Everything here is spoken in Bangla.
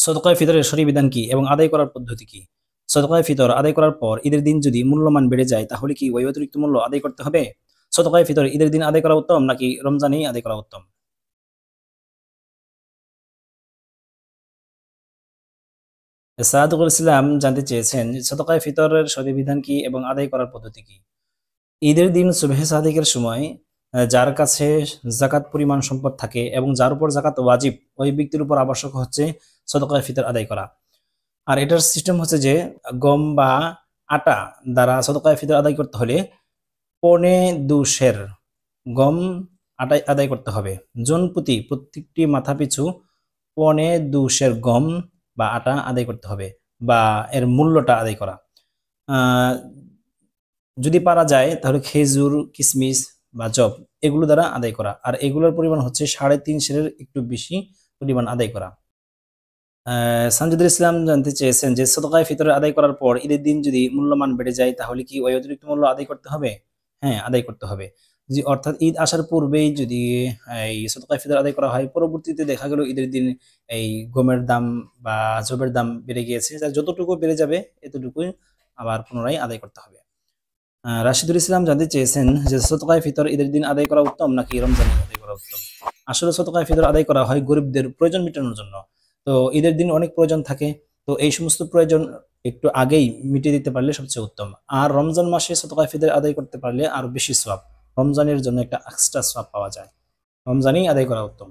সদকায়ে ফিতরের শরঈ বিধান কি এবং আদায় করার পদ্ধতি কি? সদকায়ে ফিতর আদায় করার পর ঈদের দিন যদি মূল্যমান বেড়ে যায় তাহলে কি ওই অতিরিক্ত মূল্য আদায় করতে হবে? সদকায়ে ফিতর ঈদের দিন আদায় করা উত্তম নাকি রমজানেই আদায় করা উত্তম? সাদুল ইসলাম জানতে চেয়েছেন সদকায়ে ফিতরের শরঈ বিধান কি এবং আদায় করার পদ্ধতি কি? ঈদের দিন সুবহে সাদিকের সময় যার কাছে যাকাত পরিমাণ সম্পদ থাকে এবং যার উপর যাকাত ওয়াজিব ওই ব্যক্তির উপর আবশ্যক হচ্ছে সদকায়ে ফিতর আদায় করা। আর এটার সিস্টেম হচ্ছে যে গম বা আটা দ্বারা সদকায়ে ফিতর আদায় করতে হলে পৌনে 2 সের গম আদায় করতে হবে। জন প্রতি প্রত্যেকটি মাথা পিছু পৌনে 2 সের গম বা আটা আদায় করতে হবে বা এর মূল্যটা আদায় করা। যদি পারা যায় তাহলে খেজুর, কিশমিশ বা জব এগুলো দ্বারা আদায় করা। আর এগুলোর পরিমাণ হচ্ছে 3.5 সেরের একটু বেশি পরিমাণ আদায় করা। সানজিদুল ইসলাম জানতে চেয়েছেন যে সদকায়ে ফিতর আদায় করার পর ঈদের দিন যদি মূল্যমান বেড়ে যায় তাহলে কি ওই অতিরিক্ত মূল্য আদায় করতে হবে? হ্যাঁ, আদায় করতে হবে। অর্থাৎ ঈদ আসার পূর্বেই যদি এই সদকায়ে ফিতর আদায় করা হয়, পরবর্তীতে দেখা গেল ঈদের দিন এই গমের দাম বা জবের দাম বেড়ে গিয়েছে, যতটুকু বেড়ে যাবে এতটুকুই আবার পুনরায় আদায় করতে হবে। রাশিদুল ইসলাম জানতে চেয়েছেন যে সদকায়ে ফিতর ঈদের দিন আদায় করা উত্তম নাকি রমজানে আদায় করা উত্তম? আসলে সদকায়ে ফিতর আদায় করা হয় গরিবদের প্রয়োজন মেটানোর জন্য। তো ঈদের দিন অনেক প্রয়োজন থাকে, তো এই সমস্ত প্রয়োজন একটু আগেই মিটিয়ে দিতে পারলে সবচেয়ে উত্তম। আর রমজান মাসে সদকায়ে ফিতর আদায় করতে পারলে আরো বেশি সওয়াব, রমজানের জন্য একটা এক্সট্রা সওয়াব পাওয়া যায়। রমজানেই আদায় করা উত্তম।